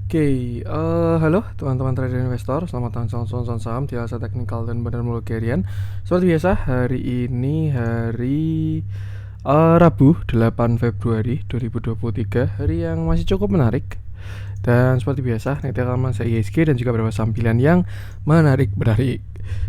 Halo teman-teman trader investor, selamat datang di saham di Alsa Teknikal dan Badan Mulugerian. Seperti biasa, hari ini hari Rabu 8 Februari 2023, hari yang masih cukup menarik. Dan seperti biasa, nanti akan saya ISG dan juga beberapa saham pilihan yang menarik.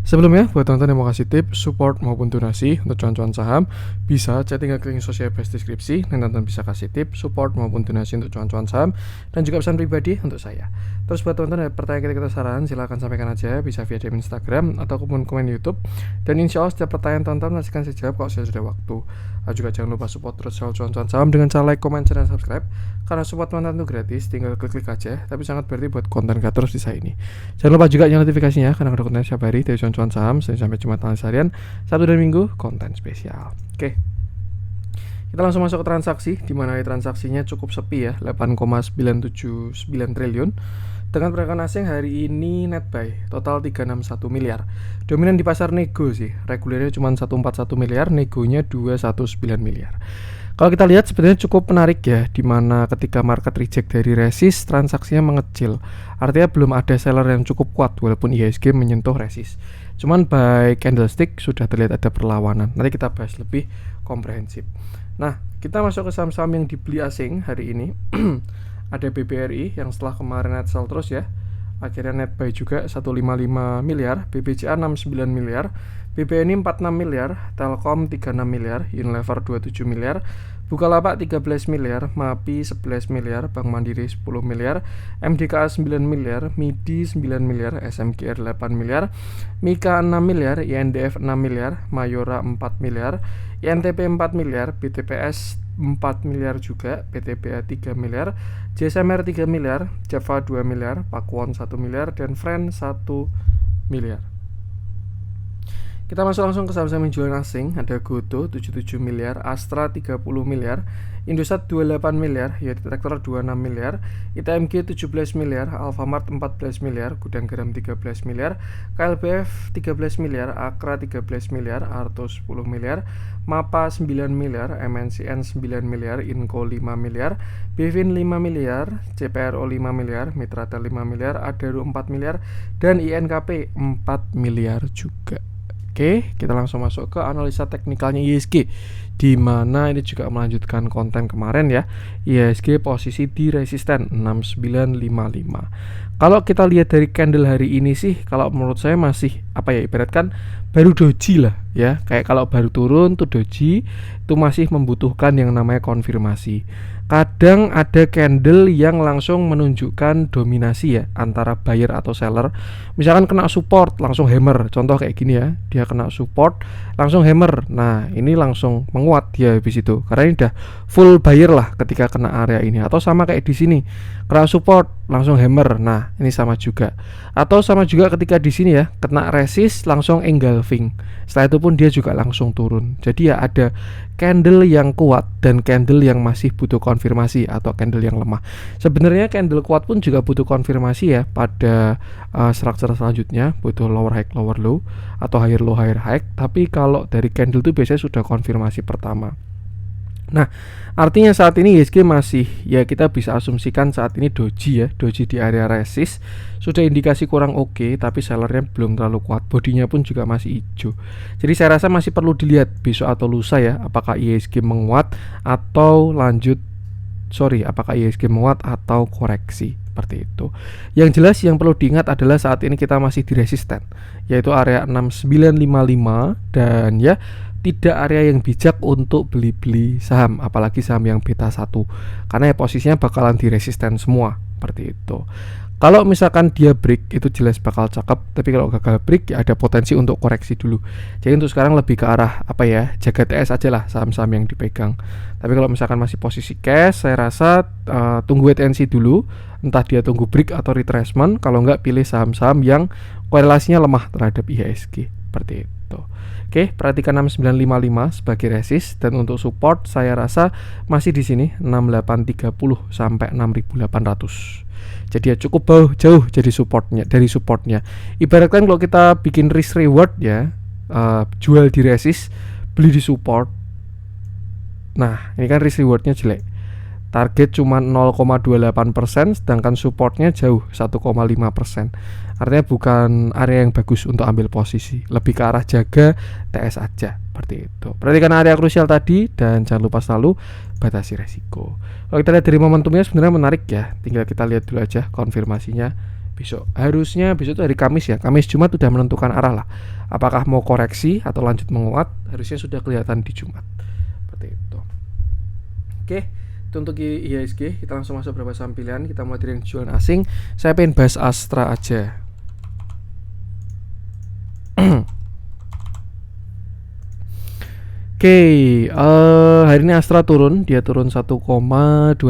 Sebelumnya, buat teman-teman yang mau kasih tips, support maupun donasi untuk cuan-cuan saham, bisa cek tinggal ke link sosial base deskripsi, dan teman-teman bisa kasih tips, support maupun donasi untuk cuan-cuan saham, dan juga pesan pribadi untuk saya. Terus buat teman-teman ada pertanyaan kita saran, silahkan sampaikan aja, bisa via DM Instagram ataupun komen YouTube. Dan insya Allah setiap pertanyaan teman-teman nanti akan saya jawab kalau saya sudah waktu. Juga jangan lupa support terus cuan-cuan saham dengan cara like, comment, share, dan subscribe. Karena support teman-teman itu gratis, tinggal klik aja, tapi sangat berarti buat konten kreator di saya ini. Jangan lupa juga nyalakan notifikasinya karena ada konten setiap hari dari cuan-cuan saham sampai Jumat analis harian, Sabtu dan Minggu konten spesial. Oke. Kita langsung masuk ke transaksi, di mana transaksinya cukup sepi ya, 8,979 triliun. Dengan pergerakan asing hari ini net buy total 361 miliar. Dominan di pasar nego sih. Regulernya cuma 141 miliar, negonya 219 miliar. Kalau kita lihat sebenarnya cukup menarik ya, di mana ketika market reject dari resist, transaksinya mengecil. Artinya belum ada seller yang cukup kuat walaupun IHSG menyentuh resist. Cuman by candlestick sudah terlihat ada perlawanan. Nanti kita bahas lebih komprehensif. Nah, kita masuk ke saham-saham yang dibeli asing hari ini. Ada BBRI yang setelah kemarin net sell terus ya, akhirnya net buy juga 155 miliar, BBCA 69 miliar, BBNI 46 miliar, Telkom 36 miliar, Unilever 27 miliar, Bukalapak 13 miliar, MAPI 11 miliar, Bank Mandiri 10 miliar, MDKA 9 miliar, MIDI 9 miliar, SMGR 8 miliar, Mika 6 miliar, INDF 6 miliar, Mayora 4 miliar, INTP 4 miliar, BTPS 4 miliar juga, PTBA 3 miliar, JSMR 3 miliar, Java 2 miliar, Pakuwon 1 miliar, dan Friend 1 miliar. Kita masuk langsung ke saham-saham yang jualan asing. Ada Goto 77 miliar, Astra 30 miliar, Indosat 28 miliar, Yeti Traktor 26 miliar, ITMG 17 miliar, Alfamart 14 miliar, Gudang Garam 13 miliar, KLBF 13 miliar, Akra 13 miliar, Arto 10 miliar, Mapa 9 miliar, MNCN 9 miliar, Inco 5 miliar, Bevin 5 miliar, CPRO 5 miliar, Mitratel 5 miliar, Adaro 4 miliar, dan INKP 4 miliar juga. Oke, kita langsung masuk ke analisa teknikalnya IHSG, di mana ini juga melanjutkan konten kemarin ya. IHSG posisi di resisten 6955. Kalau kita lihat dari candle hari ini sih, kalau menurut saya masih ibaratkan baru doji lah ya. Kayak kalau baru turun tuh doji, itu masih membutuhkan yang namanya konfirmasi. Kadang ada candle yang langsung menunjukkan dominasi ya antara buyer atau seller. Misalkan kena support langsung hammer. Contoh kayak gini ya, dia kena support langsung hammer. Nah, ini langsung menguat dia habis itu. Karena ini udah full buyer lah ketika kena area ini. Atau sama kayak di sini, kena support langsung hammer. Nah, ini sama juga. Atau sama juga ketika di sini ya, kena resist langsung engulfing. Setelah itu pun dia juga langsung turun. Jadi ya ada candle yang kuat dan candle yang masih butuh konfirmasi atau candle yang lemah. Sebenarnya candle kuat pun juga butuh konfirmasi ya pada structure selanjutnya, butuh lower high lower low atau higher low higher high. Tapi kalau dari candle itu biasanya sudah konfirmasi pertama. Nah, artinya saat ini IHSG masih ya kita bisa asumsikan saat ini doji ya, doji di area resist sudah indikasi kurang oke, tapi sellernya belum terlalu kuat, bodinya pun juga masih hijau. Jadi saya rasa masih perlu dilihat besok atau lusa ya, apakah IHSG menguat atau apakah IHSG menguat atau koreksi seperti itu. Yang jelas yang perlu diingat adalah saat ini kita masih di resisten, yaitu area 6955 dan ya tidak area yang bijak untuk beli-beli saham, apalagi saham yang beta 1, karena ya posisinya bakalan di resisten semua seperti itu. Kalau misalkan dia break itu jelas bakal cakep, tapi kalau gagal break ya ada potensi untuk koreksi dulu. Jadi untuk sekarang lebih ke arah jaga TS aja lah saham-saham yang dipegang. Tapi kalau misalkan masih posisi cash, saya rasa tunggu wait and see dulu, entah dia tunggu break atau retracement. Kalau enggak, pilih saham-saham yang korelasinya lemah terhadap IHSG seperti itu. Oke, perhatikan 6955 sebagai resist, dan untuk support saya rasa masih di sini 6830 sampai 6800. Jadi ya cukup jauh jadi supportnya. Ibaratkan kalau kita bikin risk reward ya, jual di resist, beli di support. Nah, ini kan risk rewardnya jelek. Target cuma 0,28%, sedangkan supportnya jauh 1,5%. Artinya bukan area yang bagus untuk ambil posisi, lebih ke arah jaga TS aja, seperti itu. Perhatikan area krusial tadi dan jangan lupa selalu batasi resiko. Kalau kita lihat dari momentumnya sebenarnya menarik ya. Tinggal kita lihat dulu aja konfirmasinya besok. Harusnya besok itu hari Kamis ya. Kamis Jumat sudah menentukan arah lah. Apakah mau koreksi atau lanjut menguat? Harusnya sudah kelihatan di Jumat. Seperti itu. Oke. Itu untuk IHSG. Kita langsung masuk beberapa saham pilihan. Kita mulai dari yang jualan asing. Saya pengen bahas Astra aja. Oke, hari ini Astra turun, dia turun 1,28%.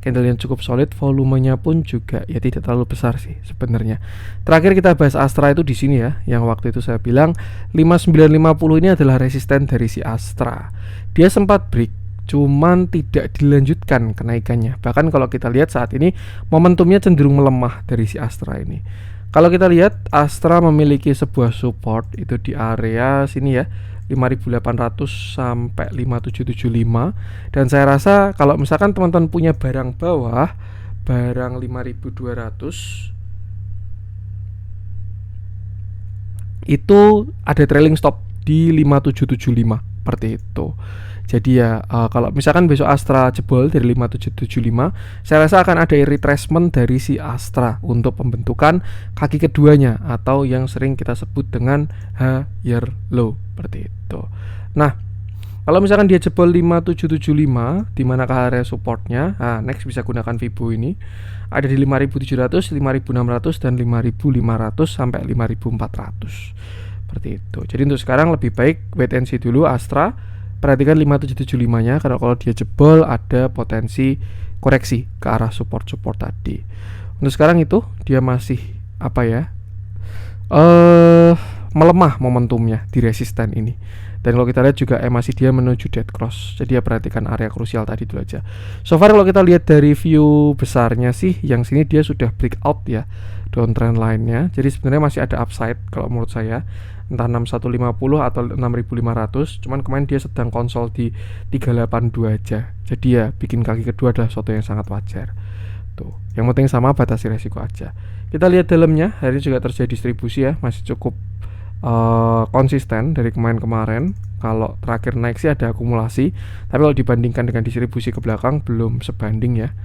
Candle yang cukup solid, volumenya pun juga ya tidak terlalu besar sih sebenarnya. Terakhir kita bahas Astra itu di sini ya, yang waktu itu saya bilang 5950 ini adalah resisten dari si Astra. Dia sempat break, cuman tidak dilanjutkan kenaikannya. Bahkan kalau kita lihat saat ini momentumnya cenderung melemah dari si Astra ini. Kalau kita lihat Astra memiliki sebuah support itu di area sini ya, 5.800 sampai 5.775. Dan saya rasa kalau misalkan teman-teman punya barang bawah, barang 5.200, itu ada trailing stop di 5.775 seperti itu. Jadi ya kalau misalkan besok Astra jebol dari 5775, saya rasa akan ada retracement dari si Astra untuk pembentukan kaki keduanya atau yang sering kita sebut dengan higher low seperti itu. Nah, kalau misalkan dia jebol 5775, di manakah area supportnya? Nah, next bisa gunakan Fibo ini. Ada di 5700, 5600 dan 5500 sampai 5400. Seperti itu. Jadi untuk sekarang lebih baik wait and see dulu Astra. Perhatikan 5775-nya karena kalau dia jebol ada potensi koreksi ke arah support-support tadi. Untuk sekarang itu dia masih apa ya? Melemah momentumnya di resisten ini. Dan kalau kita lihat juga masih dia menuju dead cross. Jadi ya perhatikan area krusial tadi dulu aja. So far kalau kita lihat dari view besarnya sih, yang sini dia sudah breakout ya downtrend line-nya. Jadi sebenarnya masih ada upside kalau menurut saya. Entah 6150 atau 6500. Cuman kemarin dia sedang konsol di 382 aja. Jadi ya bikin kaki kedua adalah sesuatu yang sangat wajar. Tuh, yang penting sama batasi resiko aja. Kita lihat dalamnya, hari ini juga terjadi distribusi ya, masih cukup konsisten dari kemarin-kemarin. Kalau terakhir naik sih ada akumulasi, tapi kalau dibandingkan dengan distribusi ke belakang belum sebanding ya.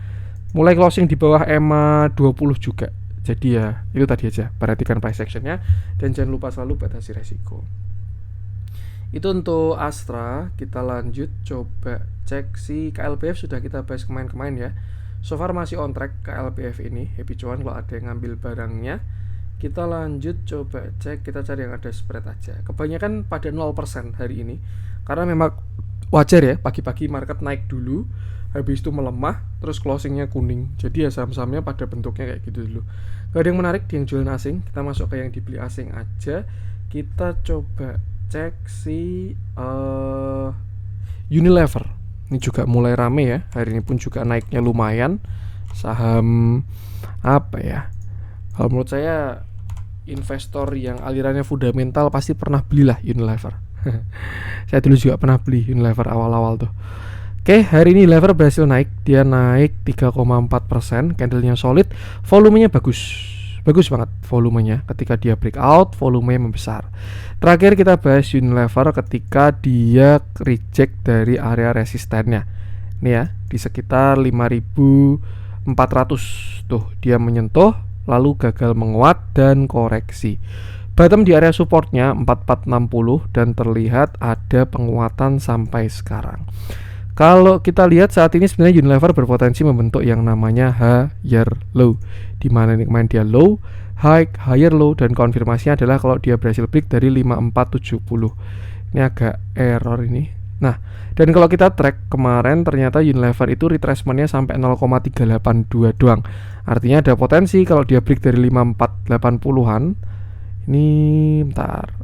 Mulai closing di bawah EMA 20 juga. Jadi ya itu tadi aja, perhatikan price actionnya dan jangan lupa selalu batasi resiko. Itu untuk Astra. Kita lanjut coba cek si KLPF, sudah kita bahas kemarin-kemarin ya. So far masih on track KLPF ini, happy cuan kalau ada yang ngambil barangnya. Kita lanjut coba cek, kita cari yang ada spread aja. Kebanyakan pada 0% hari ini, karena memang wajar ya, pagi-pagi market naik dulu, habis itu melemah, terus closingnya kuning. Jadi ya saham-sahamnya pada bentuknya kayak gitu dulu. Gak ada yang menarik di yang jualan asing. Kita masuk ke yang dibeli asing aja. Kita coba cek si Unilever. Ini juga mulai rame ya. Hari ini pun juga naiknya lumayan. Saham apa ya? Kalau menurut saya investor yang alirannya fundamental pasti pernah belilah Unilever. Saya dulu juga pernah beli Unilever awal-awal tuh. Oke, hari ini Unilever berhasil naik. Dia naik 3,4%, candlenya solid, volumenya bagus banget volumenya. Ketika dia breakout, volumenya membesar. Terakhir kita bahas Unilever ketika dia reject dari area resistennya. Ini ya, di sekitar 5.400 tuh dia menyentuh, lalu gagal menguat dan koreksi. Bottom di area supportnya 4460 dan terlihat ada penguatan sampai sekarang. Kalau kita lihat saat ini sebenarnya Unilever berpotensi membentuk yang namanya higher low, di mana ini kemarin dia low, high, higher low, dan konfirmasinya adalah kalau dia berhasil break dari 5470. Ini agak error ini. Nah, dan kalau kita track kemarin ternyata Unilever itu retracementnya sampai 0,382 doang. Artinya ada potensi kalau dia break dari 5480-an. Ini bentar.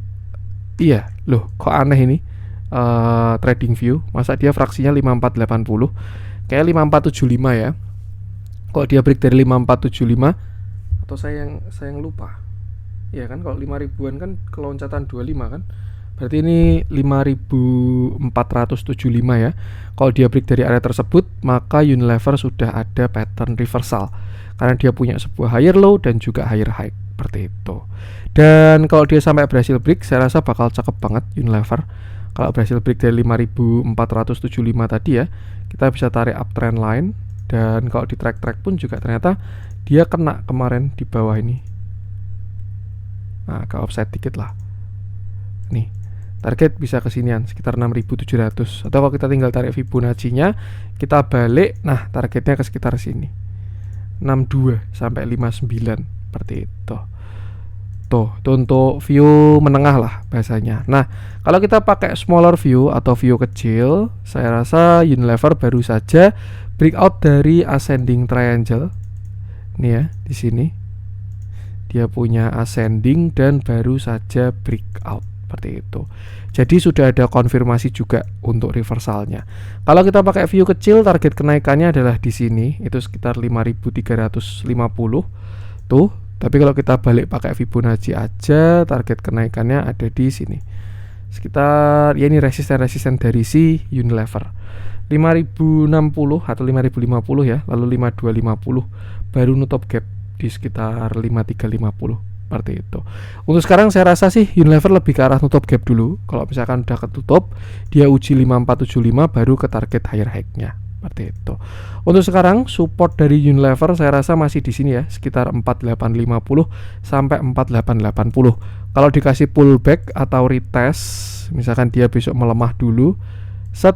Iya, loh kok aneh ini. Trading view, masa dia fraksinya 5480, kayak 5475 ya. Kalau dia break dari 5475, atau saya yang lupa ya kan, kalau 5 ribuan kan keloncatan 25 kan, Berarti ini 5475 ya. Kalau dia break dari area tersebut, maka Unilever sudah ada pattern reversal karena dia punya sebuah higher low dan juga higher high seperti itu. Dan kalau dia sampai berhasil break, saya rasa bakal cakep banget Unilever. Kalau berhasil break dari 5475 tadi ya, kita bisa tarik uptrend line. Dan kalau di track pun juga ternyata dia kena kemarin di bawah ini. Nah, agak offset dikit lah. Nih, target bisa kesinian sekitar 6700. Atau kalau kita tinggal tarik Fibonacci-nya, kita balik, nah targetnya ke sekitar sini, 62 sampai 59 seperti itu. Tuh, itu untuk view menengah lah bahasanya. Nah, kalau kita pakai smaller view atau view kecil, saya rasa Unilever baru saja breakout dari ascending triangle. Nih ya, di sini dia punya ascending dan baru saja breakout seperti itu. Jadi sudah ada konfirmasi juga untuk reversalnya. Kalau kita pakai view kecil, target kenaikannya adalah di sini, itu sekitar 5350 tuh. Tapi kalau kita balik pakai Fibonacci aja, target kenaikannya ada di sini. Sekitar ya ini resisten dari si Unilever. 5060 atau 5050 ya, lalu 5250 baru nutup gap di sekitar 5350 seperti itu. Untuk sekarang saya rasa sih Unilever lebih ke arah nutup gap dulu. Kalau misalkan udah ketutup, dia uji 5475 baru ke target higher high-nya seperti itu. Untuk sekarang support dari Unilever saya rasa masih di sini ya, sekitar 4850 sampai 4880. Kalau dikasih pullback atau retest, misalkan dia besok melemah dulu, set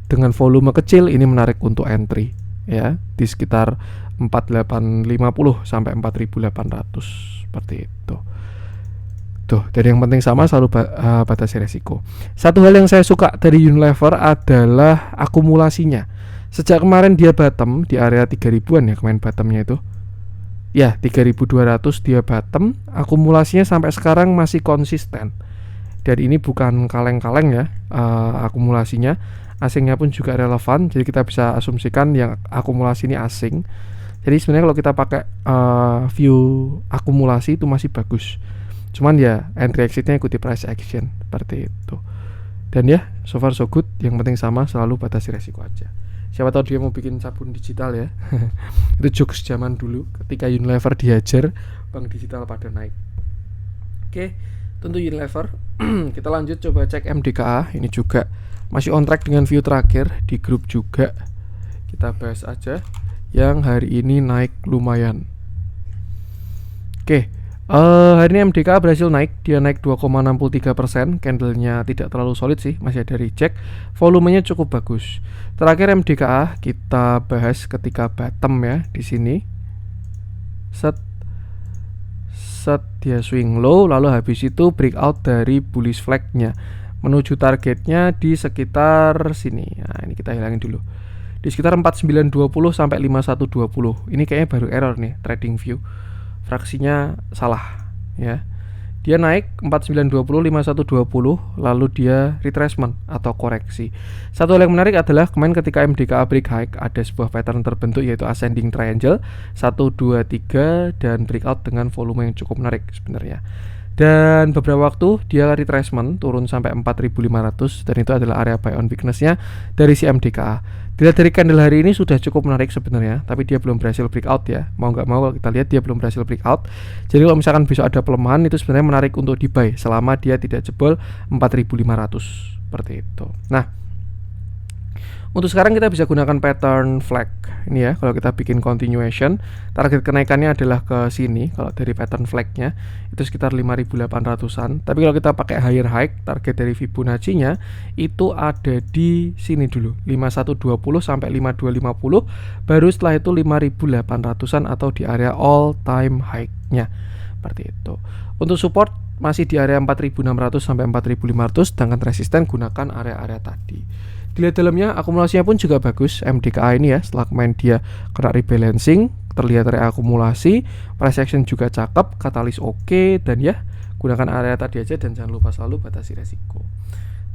dengan volume kecil, ini menarik untuk entry ya di sekitar 4850 sampai 4800 seperti itu. Tuh, dari yang penting sama selalu batasi resiko. Satu hal yang saya suka dari Unilever adalah akumulasinya. Sejak kemarin dia bottom di area 3000-an ya, kemarin bottomnya itu. Ya, 3200 dia bottom, akumulasinya sampai sekarang masih konsisten. Dan ini bukan kaleng-kaleng ya, akumulasinya. Asingnya pun juga relevan, jadi kita bisa asumsikan yang akumulasi ini asing. Jadi sebenarnya kalau kita pakai view akumulasi itu masih bagus. Cuman ya entry exitnya ikuti price action seperti itu. Dan ya so far so good. Yang penting sama, selalu batasi resiko aja. Siapa tahu dia mau bikin sabun digital ya. Itu jokes zaman dulu ketika Unilever dihajar, bank digital pada naik. Oke, tentu Unilever. Kita lanjut coba cek MDKA. Ini juga masih on track dengan view terakhir di grup juga. Kita bahas aja yang hari ini naik lumayan. Oke, hari ini MDKA berhasil naik. Dia naik 2,63%. Candlenya tidak terlalu solid sih, masih ada reject. Volumenya cukup bagus. Terakhir MDKA kita bahas ketika bottom ya di sini. Set dia swing low, lalu habis itu breakout dari bullish flag-nya menuju targetnya di sekitar sini. Nah, ini kita hilangin dulu. Di sekitar 4920 sampai 5120. Ini kayaknya baru error nih, trading view. Fraksinya salah ya. Dia naik 4920 5120, lalu dia retracement atau koreksi. Satu hal yang menarik adalah kemarin ketika MDKA break high ada sebuah pattern terbentuk yaitu ascending triangle 1 2 3 dan breakout dengan volume yang cukup menarik sebenarnya. Dan beberapa waktu dia retracement turun sampai 4500 dan itu adalah area buy on weakness-nya dari si MDKA. Dilihat dari candle hari ini sudah cukup menarik sebenarnya, tapi dia belum berhasil breakout ya. Mau nggak mau kalau kita lihat dia belum berhasil breakout. Jadi kalau misalkan besok ada pelemahan itu sebenarnya menarik untuk di buy selama dia tidak jebol 4500 seperti itu. Nah, untuk sekarang kita bisa gunakan pattern flag ini ya. Kalau kita bikin continuation, target kenaikannya adalah ke sini. Kalau dari pattern flagnya itu sekitar 5800-an. Tapi kalau kita pakai higher high, target dari Fibonacci-nya itu ada di sini dulu, 5120 sampai 5250. Baru setelah itu 5800-an atau di area all time high-nya. Seperti itu. Untuk support masih di area 4600 sampai 4500, sedangkan resisten gunakan area-area tadi. Dilihat dalamnya akumulasinya pun juga bagus. MDKA ini ya, setelah kemarin dia kena rebalancing, terlihat reakumulasi, price action juga cakep, katalis oke, dan ya gunakan area tadi aja dan jangan lupa selalu batasi resiko.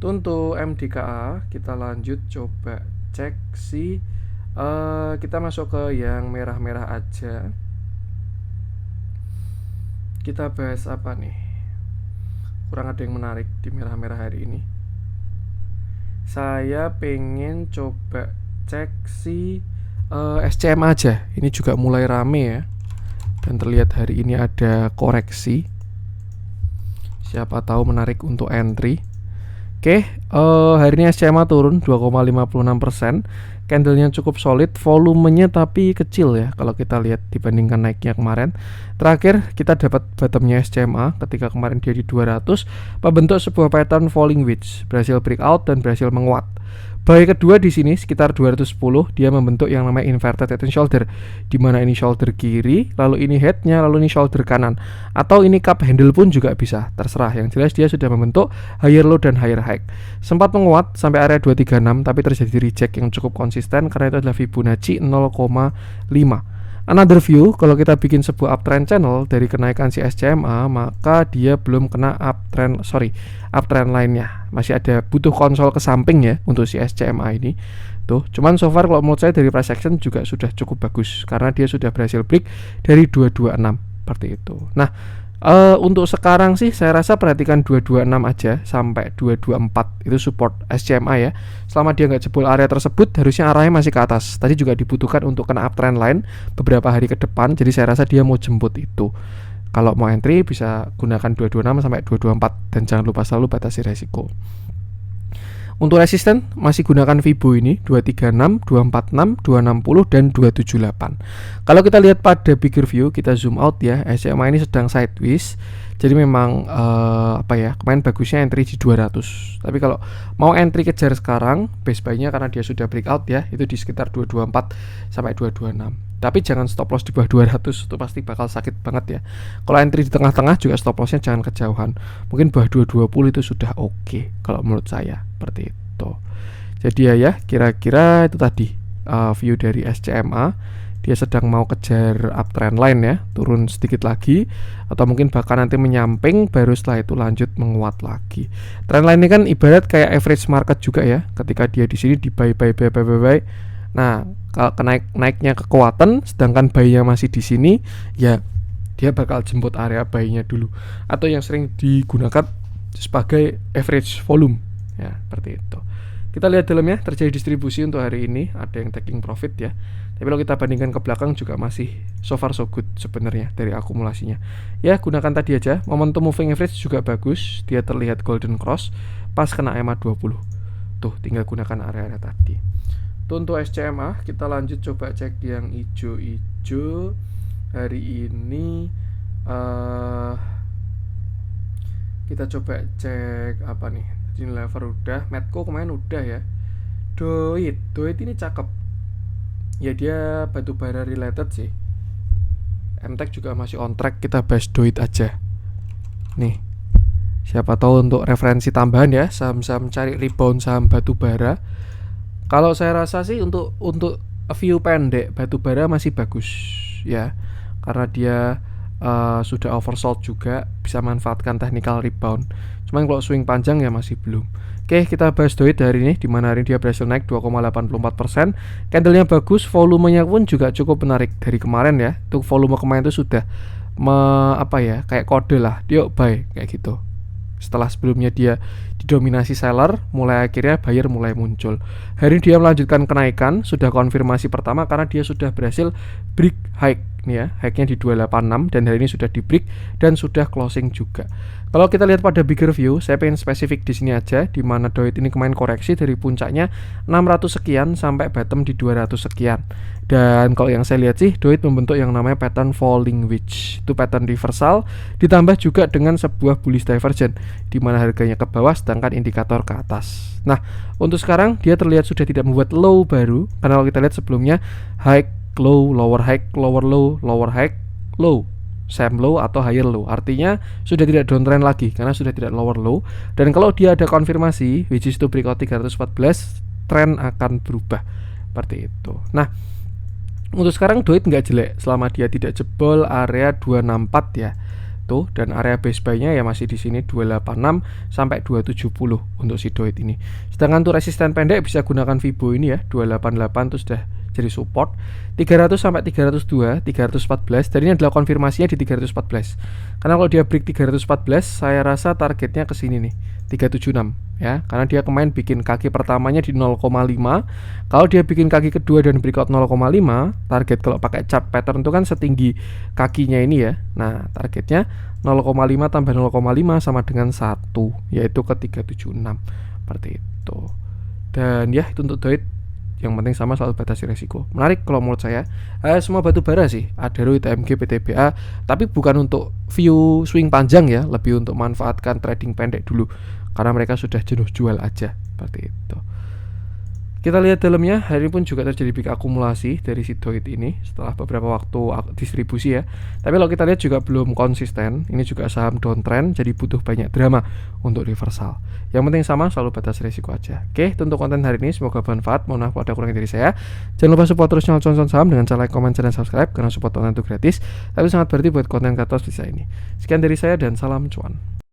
Itu untuk MDKA. Kita lanjut coba cek si kita masuk ke yang merah-merah aja. Kita bahas apa nih? kurang ada yang menarik di merah-merah hari ini. Saya pengen coba cek si SCM aja. Ini juga mulai rame ya. Dan terlihat hari ini ada koreksi. Siapa tahu menarik untuk entry. Oke, hari ini SCMA turun 2,56%. Candlenya cukup solid, volumenya tapi kecil ya kalau kita lihat dibandingkan naiknya kemarin. Terakhir kita dapat bottomnya SCMA ketika kemarin dia di 200, membentuk sebuah pattern falling wedge, berhasil breakout dan berhasil menguat. Buy kedua di sini sekitar 210, dia membentuk yang namanya inverted head and shoulder, di mana ini shoulder kiri, lalu ini headnya, lalu ini shoulder kanan, atau ini cup handle pun juga bisa, terserah. Yang jelas dia sudah membentuk higher low dan higher high. Sempat menguat sampai area 236, tapi terjadi reject yang cukup konsisten karena itu adalah Fibonacci 0,5. Another view, kalau kita bikin sebuah uptrend channel dari kenaikan si SCMA, maka dia belum kena uptrend line-nya. Masih ada butuh konsol ke samping ya untuk si SCMA ini. Tuh, cuman so far kalau menurut saya dari price action juga sudah cukup bagus karena dia sudah berhasil break dari 226 seperti itu. Nah, untuk sekarang sih saya rasa perhatikan 226 aja sampai 224 itu support SCMA ya. Selama dia nggak jebol area tersebut, harusnya arahnya masih ke atas. Tadi juga dibutuhkan untuk kena uptrend line beberapa hari ke depan. Jadi saya rasa dia mau jemput itu. Kalau mau entry bisa gunakan 226 sampai 224 dan jangan lupa selalu batasi resiko. Untuk resisten masih gunakan Fibo ini 236, 246, 260 dan 278. Kalau kita lihat pada bigger view, kita zoom out ya, SCMA ini sedang sideways. Jadi memang kemarin bagusnya entry di 200. Tapi kalau mau entry kejar sekarang, base buy-nya karena dia sudah breakout ya, itu di sekitar 224 sampai 226. Tapi jangan stop loss di bawah 200, itu pasti bakal sakit banget ya. Kalau entry di tengah-tengah juga stop lossnya jangan kejauhan. Mungkin bawah 220 itu sudah oke kalau menurut saya, seperti itu. Jadi ya kira-kira itu tadi view dari SCMA. Dia sedang mau kejar uptrend line ya, turun sedikit lagi atau mungkin bahkan nanti menyamping baru setelah itu lanjut menguat lagi. Trend line ini kan ibarat kayak average market juga ya. Ketika dia di sini di buy. Nah, kalau naiknya kekuatan sedangkan buy-nya masih di sini, ya dia bakal jemput area buy-nya dulu atau yang sering digunakan sebagai average volume ya, seperti itu. Kita lihat dalamnya terjadi distribusi untuk hari ini, ada yang taking profit ya. Tapi kalau kita bandingkan ke belakang juga masih so far so good sebenarnya dari akumulasinya. Ya, gunakan tadi aja. Momentum moving average juga bagus, dia terlihat golden cross pas kena EMA 20. Tuh, tinggal gunakan area-area tadi. Tuh untuk SCMA, kita lanjut coba cek yang hijau-hijau. Hari ini kita coba cek apa nih? Unilever udah, Medco kemarin udah ya. Doit ini cakep. Ya dia batubara related sih. MTech juga masih on track, kita bahas Doit aja. Nih. Siapa tahu untuk referensi tambahan ya, saham-saham cari rebound saham batubara. Kalau saya rasa sih untuk view pendek batubara masih bagus ya. Karena dia sudah oversold juga, bisa manfaatkan technical rebound. Cuman kalau swing panjang ya masih belum. Oke, kita bahas Doit hari ini, dimana hari ini dia berhasil naik 2,84%. Candlenya bagus, volumenya pun juga cukup menarik dari kemarin ya. Untuk volume kemarin itu sudah kayak kode lah, dia buy kayak gitu. Setelah sebelumnya dia didominasi seller, mulai akhirnya buyer mulai muncul. Hari ini dia melanjutkan kenaikan, sudah konfirmasi pertama karena dia sudah berhasil break high nih ya, high-nya di 286 dan hari ini sudah di break dan sudah closing juga. Kalau kita lihat pada bigger view, saya pengen spesifik di sini aja, di mana Doit ini kemarin koreksi dari puncaknya 600 sekian sampai bottom di 200 sekian. Dan kalau yang saya lihat sih, Doit membentuk yang namanya pattern falling wedge. Itu pattern reversal ditambah juga dengan sebuah bullish divergence, di mana harganya ke bawah sedangkan indikator ke atas. Nah, untuk sekarang dia terlihat sudah tidak membuat low baru, karena kalau kita lihat sebelumnya high, low, lower high, lower low, lower high, low, same low atau higher low. Artinya sudah tidak downtrend lagi karena sudah tidak lower low. Dan kalau dia ada konfirmasi which is to breakout 314, trend akan berubah seperti itu. Nah, untuk sekarang Doit nggak jelek selama dia tidak jebol area 264 ya. Tuh, dan area base buy-nya ya masih di sini 286 sampai 270 untuk si Doit ini. Sedangkan untuk resisten pendek bisa gunakan Fibo ini ya, 288 itu sudah jadi support 300 sampai 302, 314, dan ini adalah konfirmasinya di 314. Karena kalau dia break 314, saya rasa targetnya ke sini nih, 376 ya. Karena dia kemarin bikin kaki pertamanya di 0,5. Kalau dia bikin kaki kedua dan breakout 0,5, target kalau pakai chart pattern itu kan setinggi kakinya ini ya. Nah, targetnya 0,5 tambah 0,5 sama dengan 1, yaitu ke 376. Seperti itu. Dan ya, itu untuk Doit. Yang penting sama, selalu batasi resiko. Menarik kalau menurut saya. Semua batu bara sih, Adaro, ITMG, PTBA, tapi bukan untuk view swing panjang ya, lebih untuk manfaatkan trading pendek dulu, karena mereka sudah jenuh jual aja. Seperti itu. Kita lihat dalamnya, hari ini pun juga terjadi big akumulasi dari si Doit ini setelah beberapa waktu distribusi ya. Tapi kalau kita lihat juga belum konsisten. Ini juga saham downtrend, jadi butuh banyak drama untuk reversal. Yang penting sama, selalu batas risiko aja. Oke, itu untuk konten hari ini, semoga bermanfaat. Mohon maaf kalau ada kurangnya dari saya. Jangan lupa support terus channel Cuan Saham dengan cara like, comment, share, dan subscribe, karena support konten itu gratis, tapi sangat berarti buat konten kreator bisa ini. Sekian dari saya dan salam cuan.